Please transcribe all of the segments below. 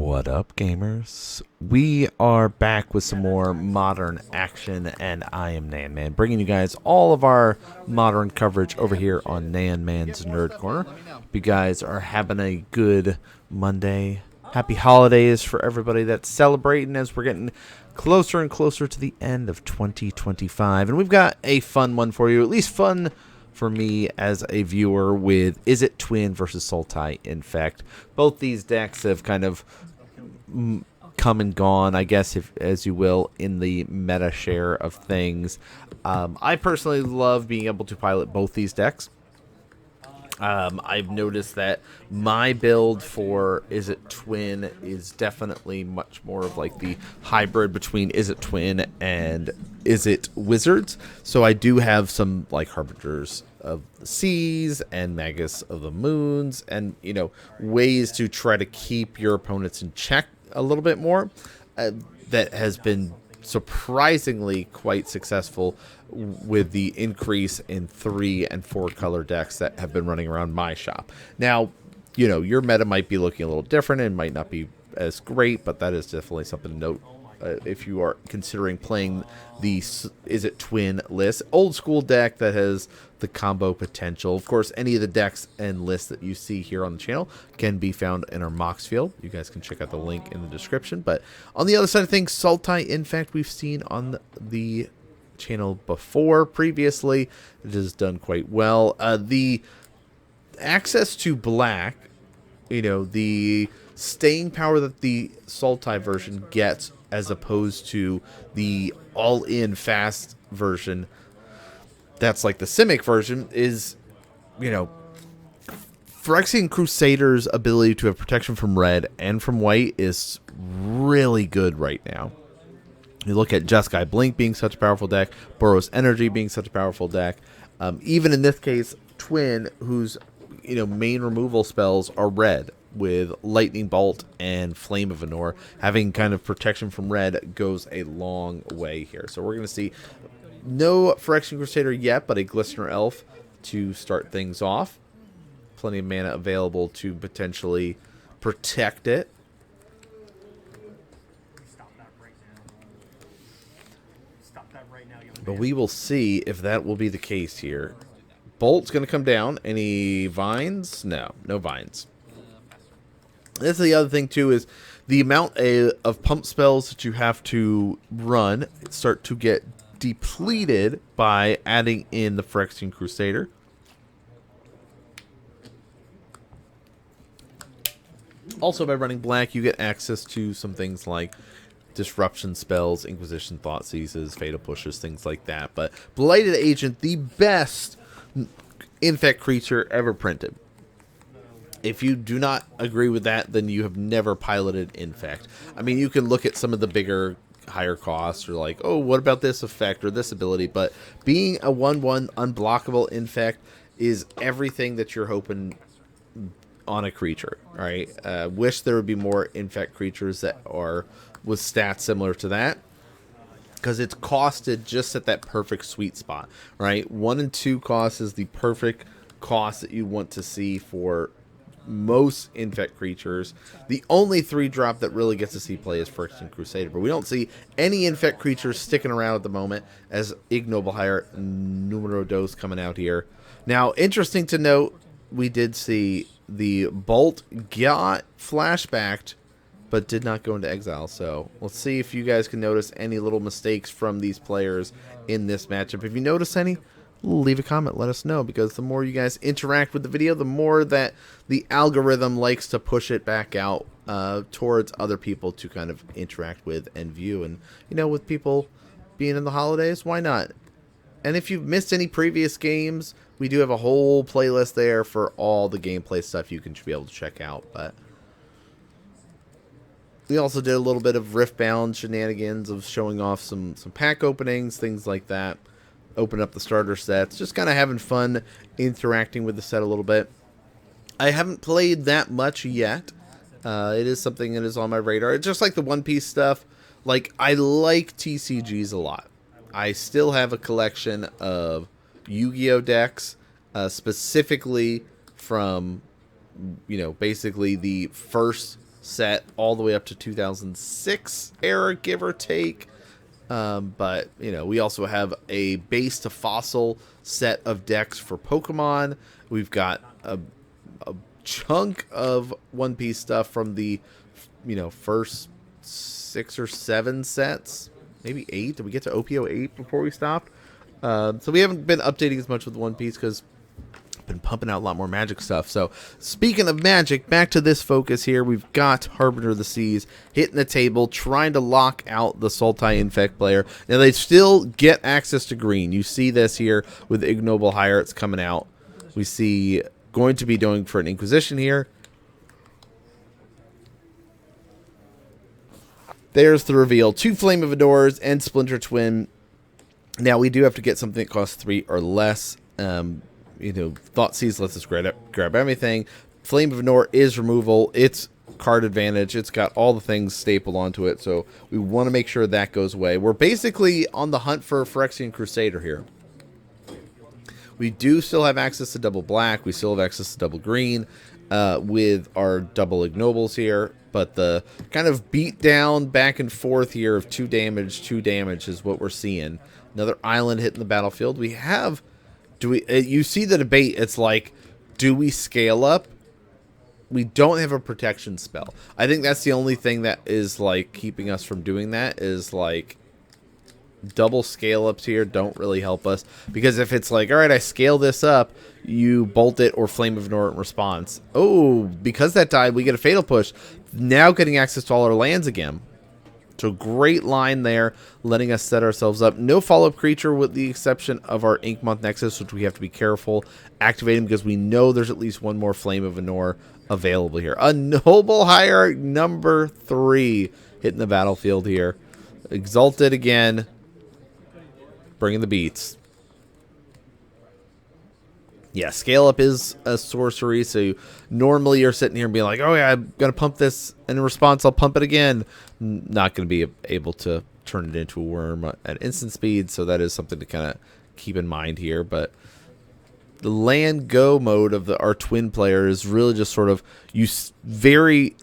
What up, gamers? We are back with some more modern action, and I am NanMan, bringing you guys all of our modern coverage over here on NanMan's Nerd Corner. Hope you guys are having a good Monday. Happy holidays for everybody that's celebrating as we're getting closer and closer to the end of 2025. And we've got a fun one for you, at least fun for me as a viewer, with Izzet Twin versus Sultai Infect. Both these decks have kind of come and gone, I guess, if as you will, in the meta share of things. I personally love being able to pilot both these decks. I've noticed that my build for Izzet Twin is definitely much more of like the hybrid between Izzet Twin and Izzet Wizards. So I do have some like Harbingers of the Seas and Magus of the Moons, and ways to try to keep your opponents in check a little bit more. That has been surprisingly quite successful with the increase in 3 and 4 color decks that have been running around my shop. Now, your meta might be looking a little different and might not be as great, but that is definitely something to note if you are considering playing the Izzet Twin list. Old school deck that has the combo potential. Of course, any of the decks and lists that you see here on the channel can be found in our Mox field. You guys can check out the link in the description. But on the other side of things, Sultai Infect we've seen on the channel previously. It has done quite well. The access to black, the staying power that the Sultai version gets as opposed to the all-in fast version that's like the Simic version is, Phyrexian Crusader's ability to have protection from red and from white is really good right now. You look at Jeskai Blink being such a powerful deck, Boros Energy being such a powerful deck. Even in this case, Twin, whose main removal spells are red, with Lightning Bolt and Flame of Anor, having kind of protection from red goes a long way here. So we're going to see no Phyrexian Crusader yet, but a Glistener Elf to start things off. Plenty of mana available to potentially protect it. But we will see if that will be the case here. Bolt's going to come down. Any vines? No vines. That's the other thing, too, is the amount of pump spells that you have to run start to get depleted by adding in the Phyrexian Crusader. Also, by running black, you get access to some things like disruption spells, Inquisition Thought Seizes, Fatal Pushes, things like that. But Blighted Agent, the best Infect creature ever printed. If you do not agree with that, then you have never piloted Infect. I mean, you can look at some of the bigger, higher costs, or like, oh, what about this effect or this ability? But being a 1/1 unblockable Infect is everything that you're hoping on a creature, right? Wish there would be more Infect creatures that are with stats similar to that, because it's costed just at that perfect sweet spot, right? 1 and 2 cost is the perfect cost that you want to see for most Infect creatures. The only 3-drop that really gets to see play is Phyrexian Crusader, but we don't see any Infect creatures sticking around at the moment, as Ignoble Hire Numero Dos coming out here. Now, interesting to note, we did see the Bolt got flashbacked, but did not go into exile. So let's see if you guys can notice any little mistakes from these players in this matchup. If you notice any, leave a comment, let us know, because the more you guys interact with the video, the more that the algorithm likes to push it back out towards other people to kind of interact with and view. And with people being in the holidays, why not? And if you've missed any previous games, we do have a whole playlist there for all the gameplay stuff you can be able to check out. But we also did a little bit of Riftbound shenanigans of showing off some pack openings, things like that. Open up the starter sets, just kind of having fun interacting with the set a little bit. I haven't played that much yet. It is something that is on my radar. It's just like the One Piece stuff. Like, I like TCGs a lot. I still have a collection of Yu-Gi-Oh decks, specifically from, basically the first set all the way up to 2006 era, give or take. But, you know, we also have a base to fossil set of decks for Pokemon. We've got a chunk of One Piece stuff from the, you know, first 6 or 7 sets. Maybe 8. Did we get to OPO 8 before we stopped? So we haven't been updating as much with One Piece because been pumping out a lot more Magic stuff. So speaking of Magic, back to this focus here. We've got Harbinger of the Seas hitting the table, trying to lock out the Sultai Infect player. Now they still get access to green. You see this here with Ignoble Hirates coming out. We see going to be doing for an Inquisition here. There's the reveal. 2 Flame of Adors and Splinter Twin. Now we do have to get something that costs 3 or less. You know, Thoughtseize lets us grab everything. Flame of Anor is removal. It's card advantage. It's got all the things stapled onto it, so we want to make sure that goes away. We're basically on the hunt for a Phyrexian Crusader here. We do still have access to double black. We still have access to double green with our double ignobles here. But the kind of beat down back and forth here of 2 damage is what we're seeing. Another island hitting the battlefield. We have... you see the debate. It's like, do we scale up? We don't have a protection spell. I think that's the only thing that is like keeping us from doing that, is like double scale ups here don't really help us, because if it's like, all right, I scale this up, you bolt it or Flame of Anor in response. Oh, because that died, we get a Fatal Push. Now getting access to all our lands again. So great line there, letting us set ourselves up. No follow-up creature with the exception of our Inkmoth Nexus, which we have to be careful activating because we know there's at least one more Flame of Anor available here. A Noble Hierarch number 3 hitting the battlefield here. Exalted again, bringing the beats. Yeah, scale up is a sorcery, so normally you're sitting here and being like, oh yeah, I'm going to pump this, and in response I'll pump it again. Not going to be able to turn it into a worm at instant speed, so that is something to kind of keep in mind here. But the land go mode of our twin player is really just sort of, you very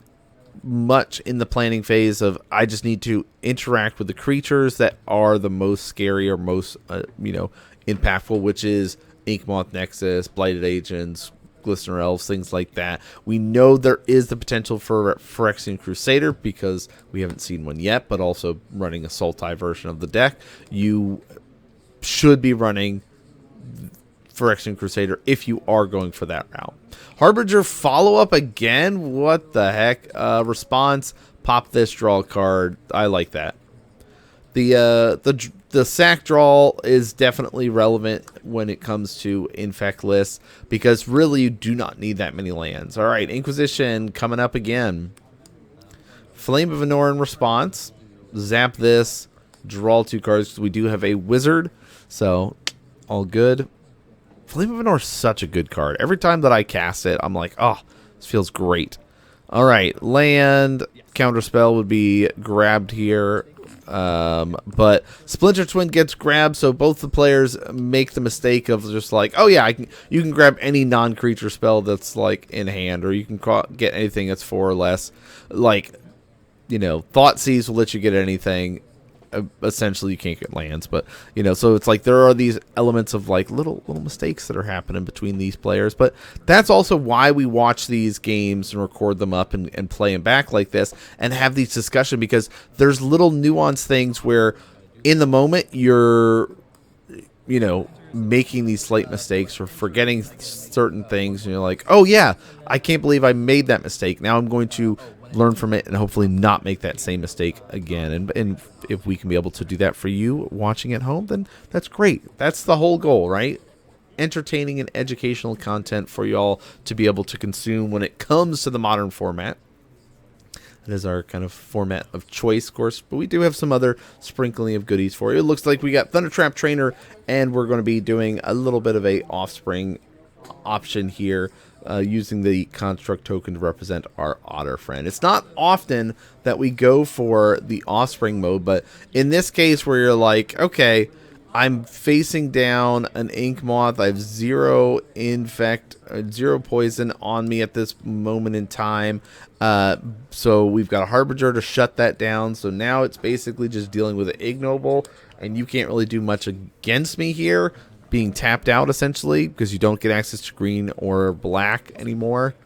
much in the planning phase of, I just need to interact with the creatures that are the most scary or most, you know, impactful, which is Inkmoth Nexus, Blighted Agents, Glistener Elves, things like that. We know there is the potential for a Phyrexian Crusader because we haven't seen one yet, but also running a Sultai version of the deck. You should be running Phyrexian Crusader if you are going for that route. Harbinger follow-up again? What the heck? Response, pop this, draw a card. I like that. The sack draw is definitely relevant when it comes to Infect lists, because really you do not need that many lands. All right, Inquisition coming up again. Flame of Anor in response. Zap this, draw 2 cards because we do have a wizard, so all good. Flame of Anor is such a good card. Every time that I cast it, I'm like, oh, this feels great. All right, land counterspell would be grabbed here. But Splinter Twin gets grabbed, so both the players make the mistake of just like, oh yeah, you can grab any non-creature spell that's like in hand, or you can get anything that's 4 or less. Like, you know, Thoughtseize will let you get anything. Essentially, you can't get lands, but you know, so it's like there are these elements of like little mistakes that are happening between these players. But that's also why we watch these games and record them up and play them back like this and have these discussions, because there's little nuanced things where in the moment you're, you know, making these slight mistakes or forgetting certain things, and you're like, oh yeah, I can't believe I made that mistake. Now I'm going to learn from it and hopefully not make that same mistake again. And if we can be able to do that for you watching at home, then that's great. That's the whole goal, right? Entertaining and educational content for y'all to be able to consume when it comes to the modern format. That is our kind of format of choice, of course, but we do have some other sprinkling of goodies for you. It looks like we got Thundertrap Trainer, and we're going to be doing a little bit of a offspring option here, using the construct token to represent our otter friend. It's not often that we go for the offspring mode, but in this case where you're like, okay, I'm facing down an ink moth. I have 0 infect, 0 poison on me at this moment in time. So we've got a harbinger to shut that down. So now it's basically just dealing with an ignoble, and you can't really do much against me here, being tapped out essentially because you don't get access to green or black anymore.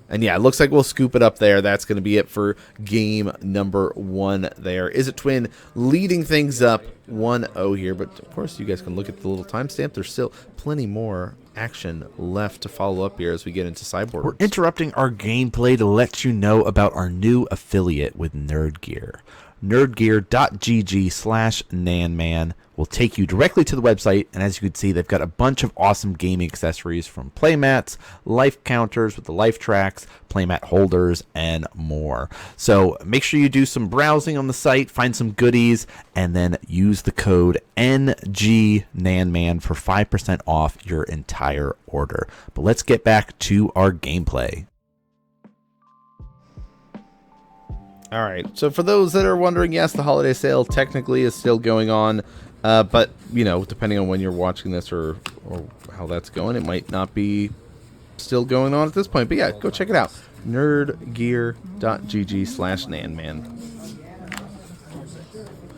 And yeah, it looks like we'll scoop it up there. That's going to be it for game number 1 there. Izzet Twin leading things up 1-0 here. But of course, you guys can look at the little timestamp. There's still plenty more action left to follow up here as we get into Cyborg. We're interrupting our gameplay to let you know about our new affiliate with Nerd Gear. nerdgear.gg/nanman will take you directly to the website, and as you can see, they've got a bunch of awesome gaming accessories from playmats, life counters with the life tracks, playmat holders, and more. So make sure you do some browsing on the site, find some goodies, and then use the code NGNanman for 5% off your entire order. But let's get back to our gameplay. All right, so for those that are wondering, yes, the holiday sale technically is still going on, but, you know, depending on when you're watching this or how that's going, it might not be still going on at this point. But yeah, go check it out, nerdgear.gg/nanman.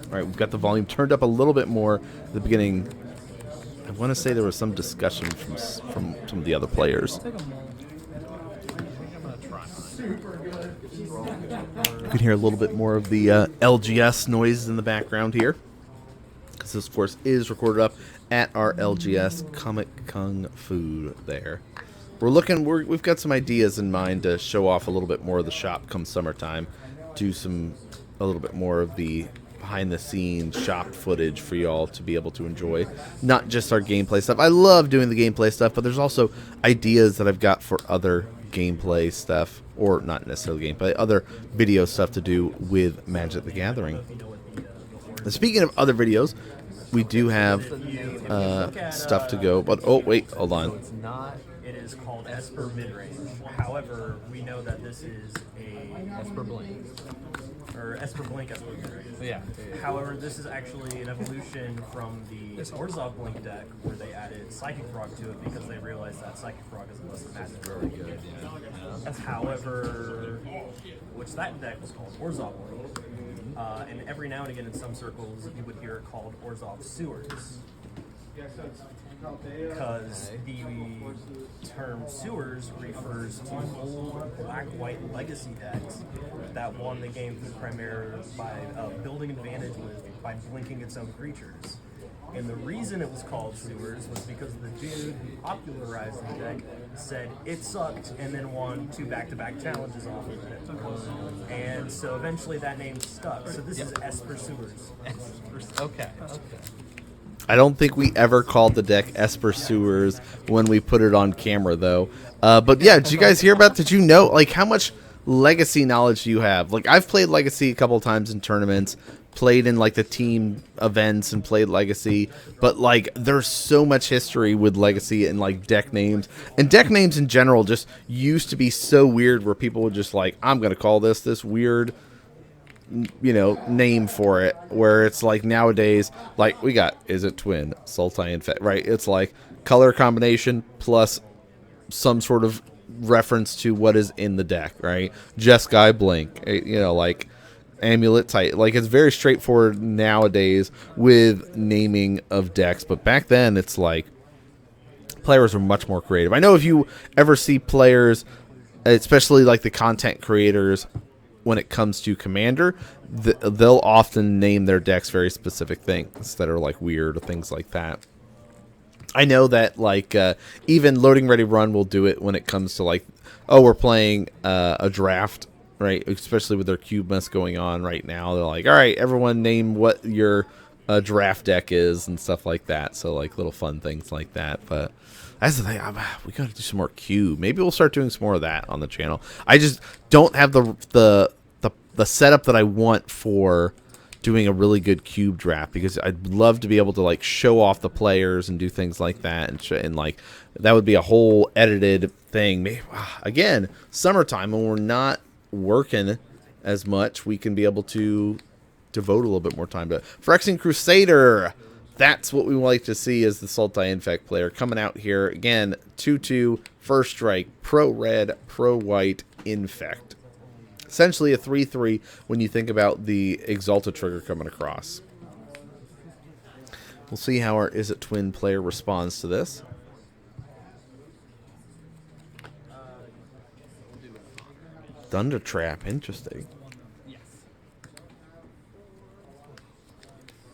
All right, we've got the volume turned up a little bit more at the beginning. I want to say there was some discussion from some of the other players. You can hear a little bit more of the LGS noise in the background here, because this, of course, is recorded up at our LGS Comic Kung Fu there. We've got some ideas in mind to show off a little bit more of the shop come summertime, do a little bit more of the behind-the-scenes shop footage for y'all to be able to enjoy, not just our gameplay stuff. I love doing the gameplay stuff, but there's also ideas that I've got for other gameplay stuff, or not necessarily gameplay, other video stuff to do with Magic the Gathering. And speaking of other videos, we do have stuff to go, but oh wait, hold on. It's not. It is called Esper Midrange. However, we know that this is a Esper Blink. Or Esper Blink, Esper Midrange. Yeah. However, this is actually an evolution from the Orzhov Blink deck, where they added Psychic Frog to it because they realized that Psychic Frog is less magic. Very good. Yeah. However, which that deck was called Orzhov Blink, and every now and again in some circles you would hear it called Orzhov Sewers. Because the term sewers refers to old black-white legacy decks that won the game primarily by building advantage by blinking its own creatures. And the reason it was called sewers was because the dude who popularized the deck said it sucked and then won 2 back-to-back challenges off of it. And so eventually that name stuck. So this is Esper Sewers. Okay. I don't think we ever called the deck Esper Sewers when we put it on camera, though. But yeah, did you guys hear about? Did you know like how much Legacy knowledge do you have? Like I've played Legacy a couple of times in tournaments, played in like the team events and played Legacy, but like there's so much history with Legacy and like deck names, and deck names in general just used to be so weird where people would just like, I'm gonna call this weird, you know, name for it, where it's like nowadays, like we got Izzet Twin, Sultai Infect, right? It's like color combination plus some sort of reference to what is in the deck, right? Jeskai Blink, you know, like Amulet Tight. Like it's very straightforward nowadays with naming of decks, but back then it's like players were much more creative. I know if you ever see players, especially like the content creators, when it comes to Commander, they'll often name their decks very specific things that are like weird or things like that. I know that like even Loading Ready Run will do it when it comes to like, oh, we're playing a draft, right? Especially with their cube mess going on right now. They're like, all right, everyone name what your draft deck is and stuff like that. So like little fun things like that. But that's the thing. We got to do some more cube. Maybe we'll start doing some more of that on the channel. I just don't have the setup that I want for doing a really good cube draft, because I'd love to be able to like show off the players and do things like that, and like that would be a whole edited thing. Maybe, again, summertime when we're not working as much, we can be able to devote a little bit more time to Phyrexian Crusader. that's what we like to see as the Sultai Infect player coming out here. Again, 2/2, first strike, pro red, pro white, Infect. Essentially a 3/3 when you think about the Exalted trigger coming across. We'll see how our Izzet Twin player responds to this. Thunder Trap, interesting.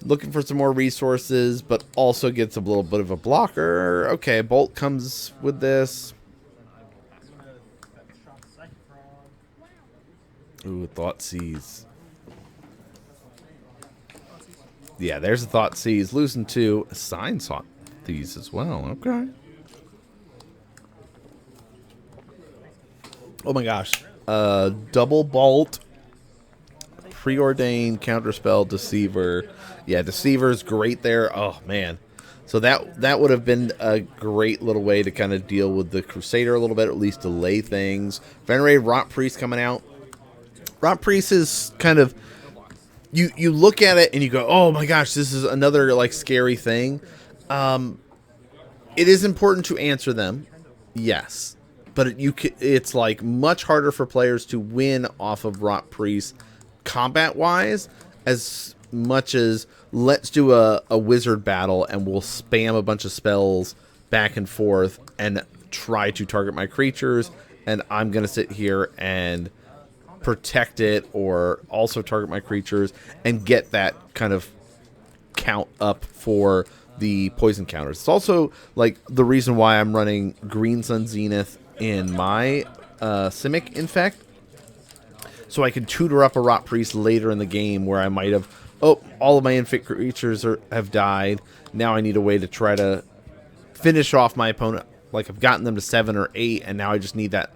Looking for some more resources, but also gets a little bit of a blocker. Okay, Bolt comes with this. Ooh, Thought Seize. Yeah, there's a Thought Seize. Losing 2. Sign sought these as well. Okay. Oh my gosh. Double Bolt. Preordained, Counterspell, Deceiver. Yeah, Deceiver's great there. Oh, man. So that would have been a great little way to kind of deal with the Crusader a little bit, or at least delay things. Venerated Rot Priest coming out. Rot Priest is kind of... You look at it and you go, oh my gosh, this is another, like, scary thing. It is important to answer them. Yes. But it's, like, much harder for players to win off of Rot Priest combat-wise, as much as let's do a wizard battle and we'll spam a bunch of spells back and forth and try to target my creatures, and I'm going to sit here and protect it or also target my creatures and get that kind of count up for the poison counters. It's also like the reason why I'm running Green Sun Zenith in my Simic Infect, so I can tutor up a Rot Priest later in the game where I might have, oh, all of my Infect creatures have died. Now I need a way to try to finish off my opponent. Like, I've gotten them to 7 or 8, and now I just need that.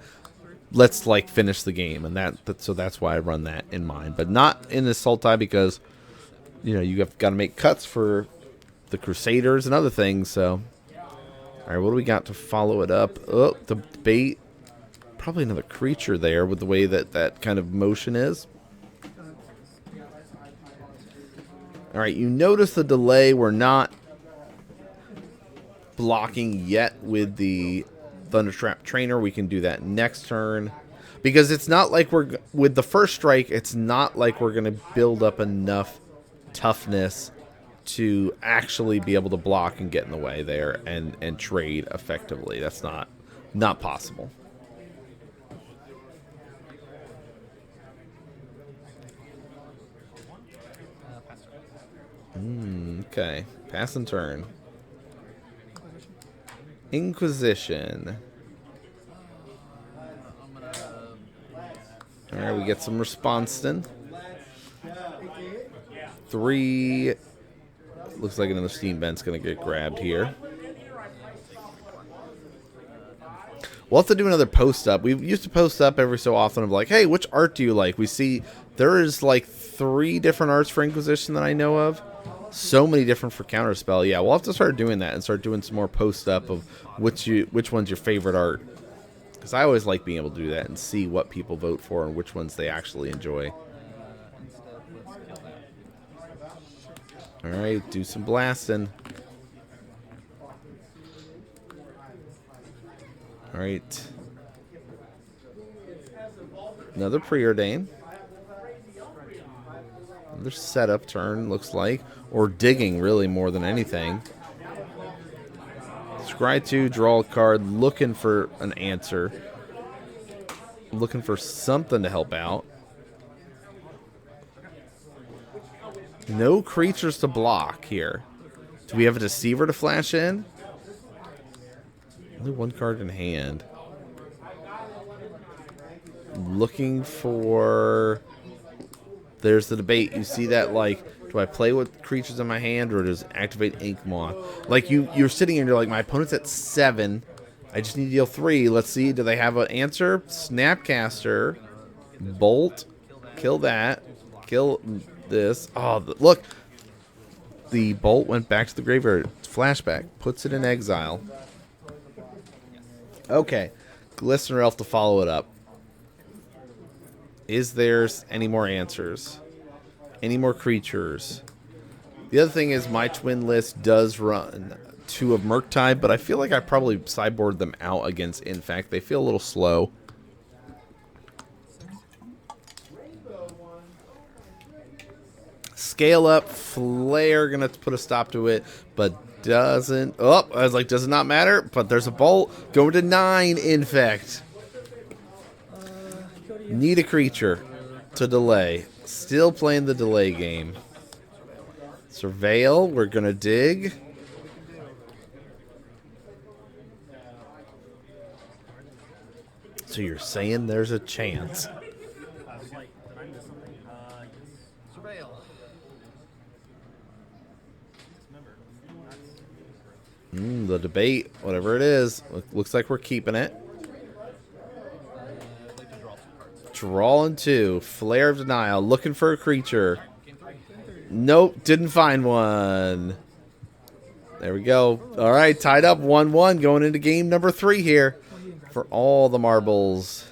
Let's, like, finish the game. And so that's why I run that in mind. But not in this Sultai because, you know, you have got to make cuts for the Crusaders and other things. So, all right, what do we got to follow it up? Oh, the bait. Probably another creature there with the way that kind of motion is. All right, you notice the delay. We're not blocking yet with the Thundertrap Trainer. We can do that next turn. Because it's not like we're... With the first strike, it's not like we're going to build up enough toughness to actually be able to block and get in the way there and trade effectively. That's not possible. Okay. Pass and turn. Inquisition. Alright, we get some response then. 3. Looks like another Steam Vent's going to get grabbed here. We'll have to do another post up. We used to post up every so often of like, hey, which art do you like? We see there is like 3 different arts for Inquisition that I know of. So many different for Counterspell. Yeah, we'll have to start doing that and start doing some more post up of which one's your favorite art. Because I always like being able to do that and see what people vote for and which ones they actually enjoy. Alright, do some blasting. Alright. Another Preordain. Another setup turn, looks like. Or digging, really, more than anything. Scry 2, draw a card, looking for an answer. Looking for something to help out. No creatures to block here. Do we have a Deceiver to flash in? Only 1 card in hand. Looking for... There's the debate. You see that, like, do I play with creatures in my hand or does activate Ink Moth? Like, you're sitting here and you're like, my opponent's at 7. I just need to deal 3. Let's see. Do they have an answer? Snapcaster. Bolt. Kill that. Kill this. Oh, look. The Bolt went back to the graveyard. Flashback. Puts it in exile. Okay. Glistener Elf to follow it up. Is there any more answers? Any more creatures? The other thing is my twin list does run 2 of Murktide, but I feel like I probably sideboard them out against Infect. They feel a little slow. Scale up, Flare, gonna put a stop to it, but doesn't. Oh, I was like, does it not matter? But there's a bolt going to 9 Infect. Need a creature to delay. Still playing the delay game. Surveil, we're gonna dig. So you're saying there's a chance? The debate, whatever it is, looks like we're keeping it. Drawing 2. Flare of Denial. Looking for a creature. Nope, didn't find one. There we go. All right, tied up 1-1 going into game number 3 here for all the marbles.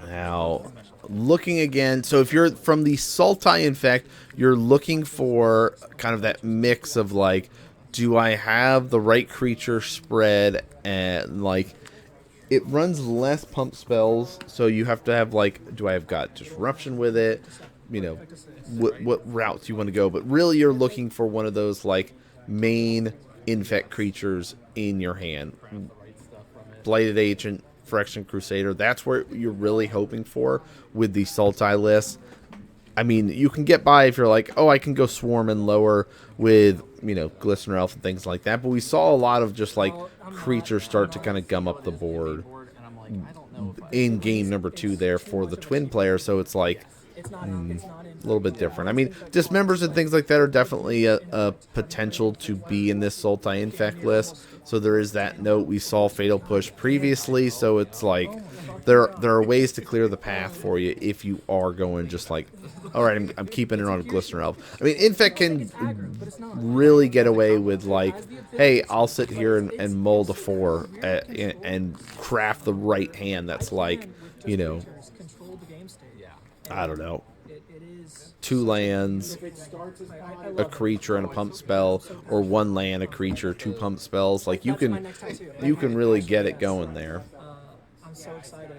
Now, looking again. So if you're from the Sultai Infect, you're looking for kind of that mix of like, do I have the right creature spread, and like it runs less pump spells, so you have to have like, do I have got disruption with it? You know, what routes you want to go, but really you're looking for one of those like main Infect creatures in your hand. Blighted Agent, Phyrexian Crusader, that's where you're really hoping for with the Sultai list. I mean, you can get by if you're like, oh, I can go Swarm and lower with, you know, Glistener Elf and things like that. But we saw a lot of just like creatures start to kind of gum up the board in game number 2 there for the twin player. So it's like a little bit different. I mean, Dismembers and things like that are definitely a potential to be in this Sultai Infect list. So there is that note. We saw Fatal Push previously, so it's like there are ways to clear the path for you if you are going just like, all right, I'm keeping it on a Glistener Elf. I mean, Infect can really get away with like, hey, I'll sit here and mold a 4 and craft the right hand that's like, you know, I don't know, 2 lands, a creature and a pump spell, or 1 land, a creature, 2 pump spells. Like you can really get it going there. I'm so excited.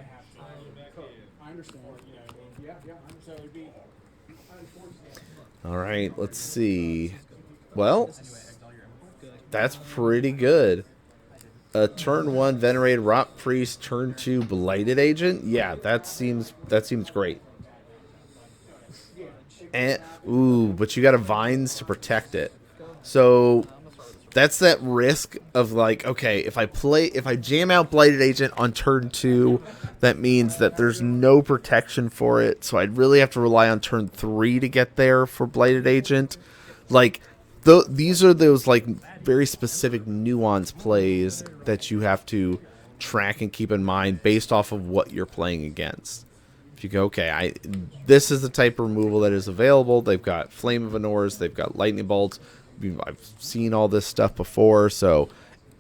I understand. All right, let's see. Well, that's pretty good. Turn 1 Venerated Rot Priest, turn 2 Blighted Agent. Yeah, that seems great. And ooh, but you got a Vines to protect it. So that's that risk of like, okay, if I jam out Blighted Agent on turn 2, that means that there's no protection for it. So I'd really have to rely on turn 3 to get there for Blighted Agent. Like, these are those like very specific nuance plays that you have to track and keep in mind based off of what you're playing against. If you go, okay, this is the type of removal that is available. They've got Flame of Anors, they've got Lightning Bolts. I've seen all this stuff before, so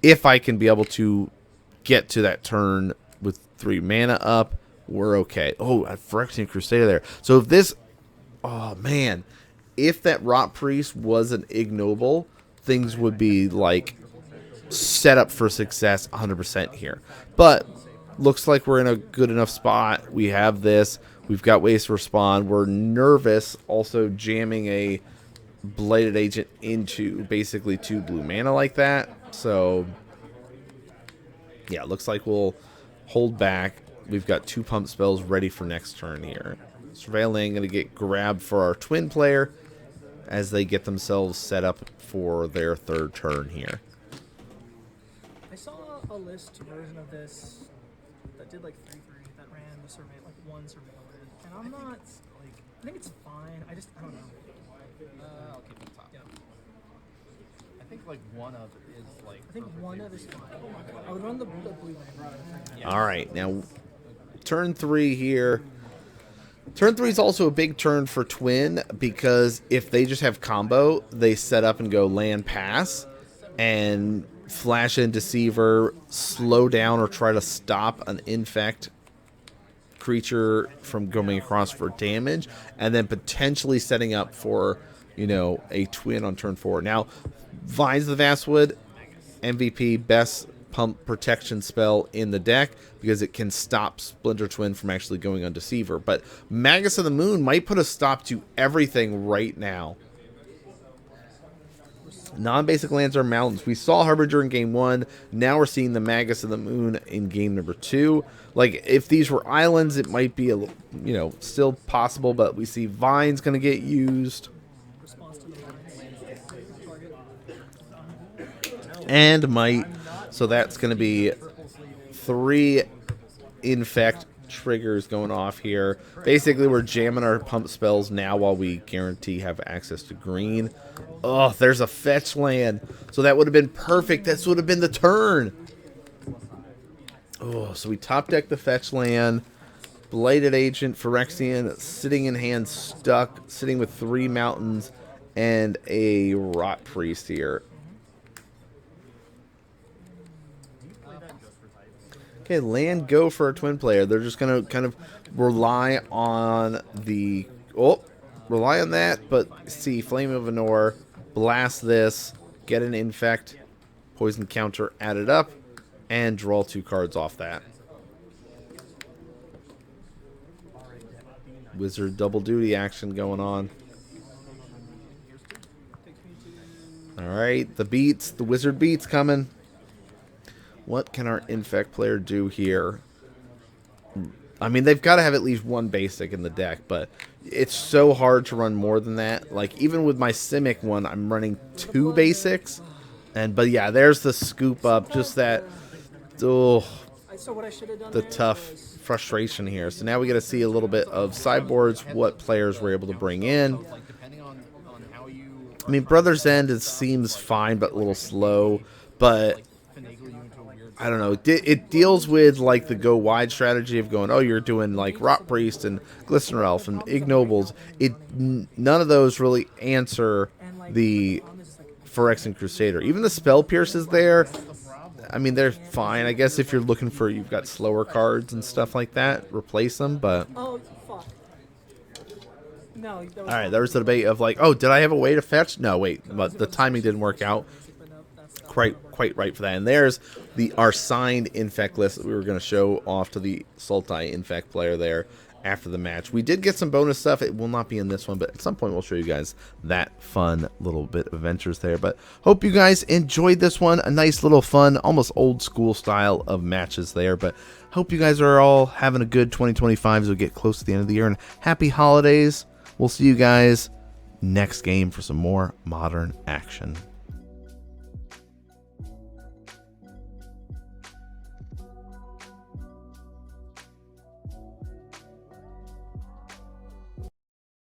if I can be able to get to that turn with 3 mana up, we're okay. Oh, a Phyrexian Crusader there. So if this, oh man, if that Rot Priest was an ignoble, things would be like set up for success 100% here. But looks like we're in a good enough spot. We have this. We've got ways to respond. We're nervous also jamming a Blighted Agent into basically 2 blue mana like that. So yeah, it looks like we'll hold back. We've got 2 pump spells ready for next turn here. Surveilling going to get grabbed for our twin player as they get themselves set up for their 3rd turn here. I saw a list version of this that did like 3/3 that ran the survey, like 1 surveillance, and I'm not like, I think it's fine. I don't know. I'll keep it top. Yeah. I think like one of is like. I think one of is fine. I would run the blue land. Yeah. All right, now turn 3 here. Turn 3 is also a big turn for Twin because if they just have combo, they set up and go land pass and flash in Deceiver, slow down or try to stop an Infect creature from going across for damage, and then potentially setting up for, you know, a twin on turn 4. Now, Vines of the Vastwood, MVP, best pump protection spell in the deck because it can stop Splinter Twin from actually going on Deceiver. But Magus of the Moon might put a stop to everything right now. Non-basic lands are mountains. We saw Harbinger in game 1. Now we're seeing the Magus of the Moon in game number 2. Like, if these were islands, it might be, you know, still possible, but we see Vine's going to get used. And might. So that's going to be 3 Infect triggers going off here. Basically, we're jamming our pump spells now while we guarantee have access to green. Oh, there's a fetch land. So that would have been perfect. This would have been the turn. Oh, so we top deck the fetch land. Blighted Agent, Phyrexian, sitting in hand, stuck, sitting with 3 mountains and a Rot Priest here. Okay, land go for a twin player. They're just going to kind of rely on the... Oh, rely on that, but see, Flame of Anor, blast this, get an Infect, poison counter added up, and draw 2 cards off that. Wizard double duty action going on. Alright, the beats, the wizard beats coming. What can our Infect player do here? I mean, they've got to have at least 1 basic in the deck, but it's so hard to run more than that. Like, even with my Simic one, I'm running 2 basics. But yeah, there's the scoop up. Just that, oh, the tough frustration here. So now we got to see a little bit of sideboards, what players were able to bring in. I mean, Brother's End, it seems fine, but a little slow. But I don't know. It deals with, like, the go wide strategy of going, oh, you're doing, like, Rot Priest and Glistener Elf and Ignobles. None of those really answer the Phyrexian Crusader. Even the Spell Pierce is there. I mean, they're fine. I guess if you're looking for, you've got slower cards and stuff like that, replace them, but... Oh, fuck. No, alright, there was the debate of, like, oh, did I have a way to fetch? No, wait, but the timing didn't work out quite right for that. And there's our signed Infect list that we were going to show off to the Sultai Infect player there after the match. We did get some bonus stuff. It will not be in this one, but at some point we'll show you guys that fun little bit of adventures there. But hope you guys enjoyed this one. A nice little fun, almost old school style of matches there. But hope you guys are all having a good 2025 as we get close to the end of the year. And happy holidays. We'll see you guys next game for some more modern action.